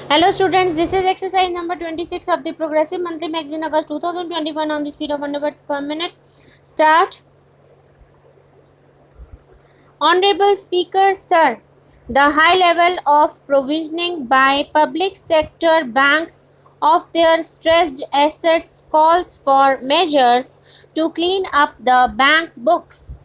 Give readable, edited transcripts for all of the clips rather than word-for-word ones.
Hello students, this is exercise number 26 of the Progressive Monthly Magazine August 2021 on the speed of 100 words per minute. Start. Honorable Speaker Sir, the high level of provisioning by public sector banks of their stressed assets calls for measures to clean up the bank books.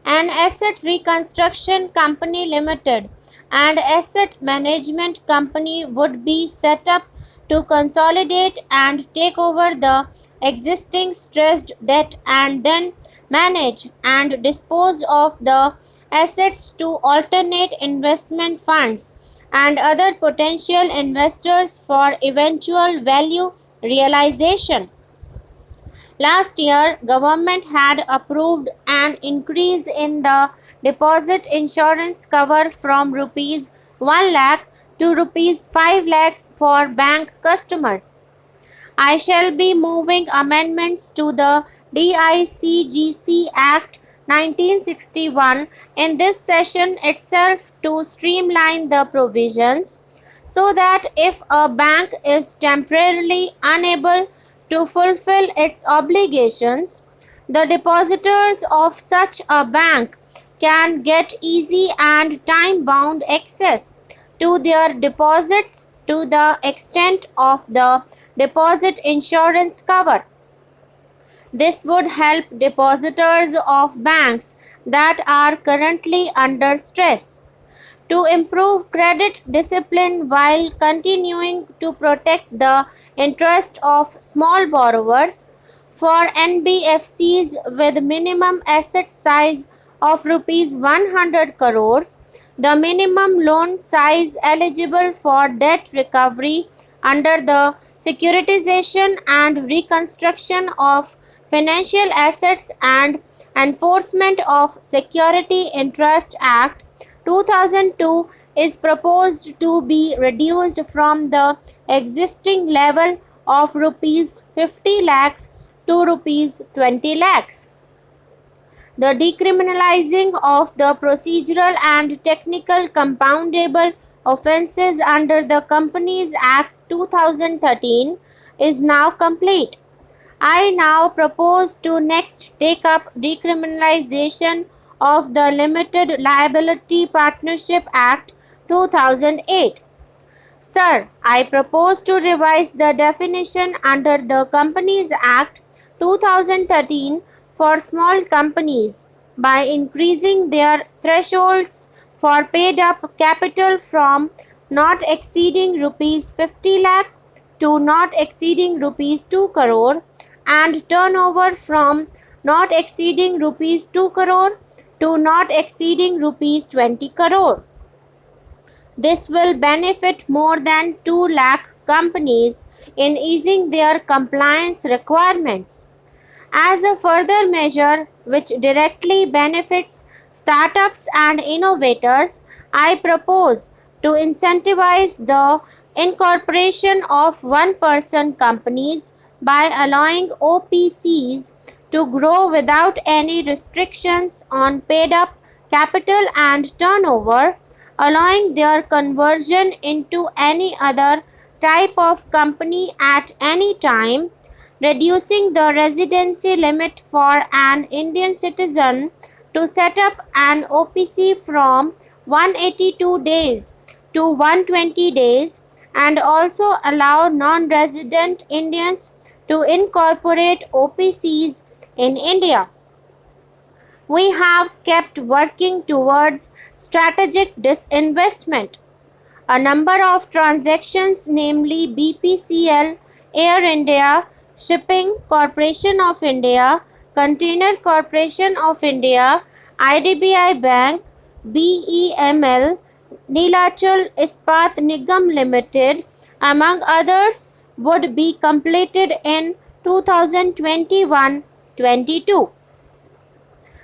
An asset reconstruction company limited and asset management company would be set up to consolidate and take over the existing stressed debt and then manage and dispose of the assets to alternate investment funds and other potential investors for eventual value realization. Last year, government had approved an increase in the deposit insurance cover from rupees 1 lakh to rupees 5 lakhs for bank customers. I shall be moving amendments to the DICGC Act 1961 in this session itself to streamline the provisions so that if a bank is temporarily unable to fulfill its obligations, the depositors of such a bank can get easy and time-bound access to their deposits to the extent of the deposit insurance cover. This would help depositors of banks that are currently under stress to improve credit discipline while continuing to protect the interest of small borrowers. For NBFCs with minimum asset size of rupees 100 crores, the minimum loan size eligible for debt recovery under the Securitization and Reconstruction of Financial Assets and Enforcement of Security Interest Act 2002 is proposed to be reduced from the existing level of rupees 50 lakhs to rupees 20 lakhs. The decriminalizing of the procedural and technical compoundable offences under the Companies Act 2013 is now complete. I now propose to next take up decriminalization of the Limited Liability Partnership Act 2008. Sir, I propose to revise the definition under the Companies Act 2013 for small companies by increasing their thresholds for paid up capital from not exceeding rupees 50 lakh to not exceeding rupees 2 crore and turnover from not exceeding rupees 2 crore to not exceeding rupees 20 crore. This will benefit more than 2 lakh companies in easing their compliance requirements. As a further measure which directly benefits startups and innovators, I propose to incentivize the incorporation of one-person companies by allowing OPCs to grow without any restrictions on paid-up capital and turnover, allowing their conversion into any other type of company at any time, reducing the residency limit for an Indian citizen to set up an OPC from 182 days to 120 days, and also allow non-resident Indians to incorporate OPCs in India. We have kept working towards strategic disinvestment. A number of transactions, namely BPCL, Air India, Shipping Corporation of India, Container Corporation of India, IDBI Bank, BEML, Neelachal Ispat Nigam Limited, among others, would be completed in 2021-22.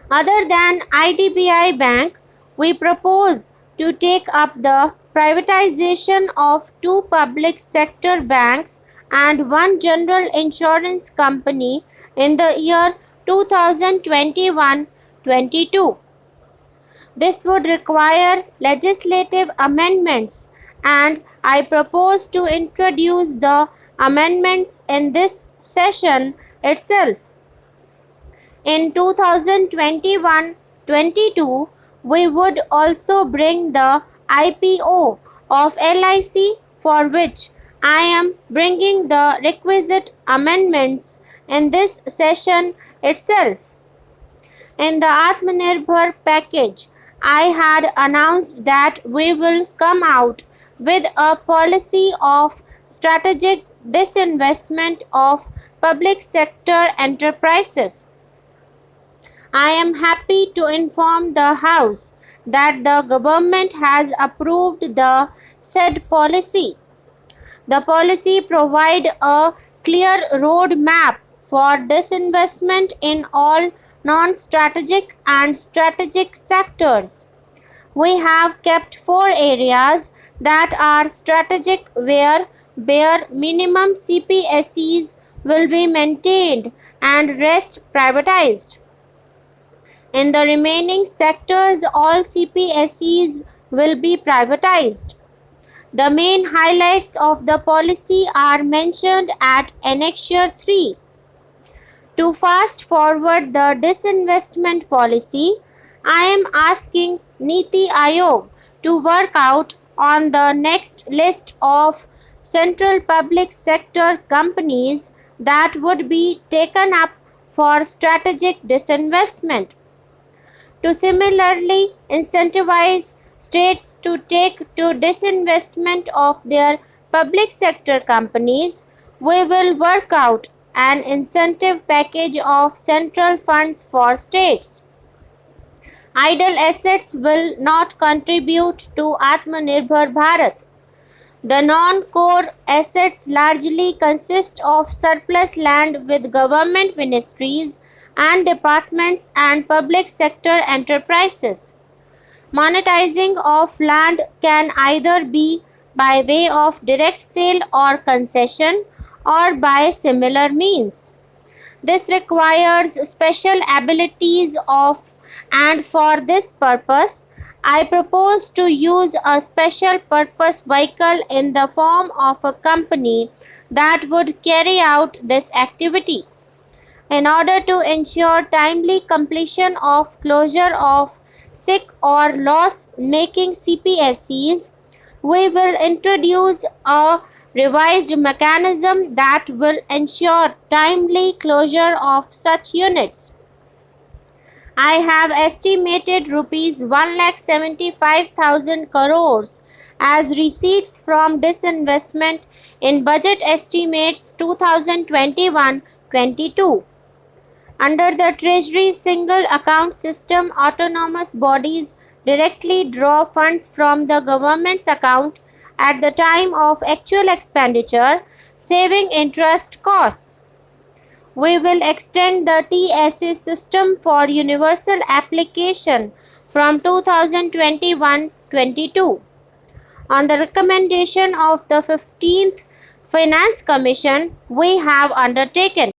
Other than IDBI Bank, we propose to take up the privatization of 2 public sector banks and 1 general insurance company in the year 2021-22. This would require legislative amendments and I propose to introduce the amendments in this session itself. In 2021-22, we would also bring the IPO of LIC, for which I am bringing the requisite amendments in this session itself. In the Atmanirbhar package, I had announced that we will come out with a policy of strategic disinvestment of public sector enterprises. I am happy to inform the House that the government has approved the said policy. The policy provides a clear road map for disinvestment in all non-strategic and strategic sectors. We have kept four areas that are strategic where bare minimum CPSEs will be maintained and rest privatized. In the remaining sectors, all CPSEs will be privatized. The main highlights of the policy are mentioned at Annexure 3. To fast forward the disinvestment policy, I am asking Niti Aayog to work out on the next list of central public sector companies that would be taken up for strategic disinvestment. To similarly incentivize states to take to disinvestment of their public sector companies, we will work out an incentive package of central funds for states. Idle assets will not contribute to Atmanirbhar Bharat. The non-core assets largely consist of surplus land with government ministries and departments and public sector enterprises. Monetizing of land can either be by way of direct sale or concession or by similar means. This requires special abilities of, and for this purpose I propose to use a special purpose vehicle in the form of a company that would carry out this activity. In order to ensure timely completion of closure of sick or loss making CPSEs, we will introduce a revised mechanism that will ensure timely closure of such units. I have estimated rupees 1,75,000 crores as receipts from disinvestment in budget estimates 2021-22. Under the Treasury Single Account System, autonomous bodies directly draw funds from the government's account at the time of actual expenditure, saving interest costs. We will extend the TSA system for universal application from 2021-22. On the recommendation of the 15th Finance Commission, we have undertaken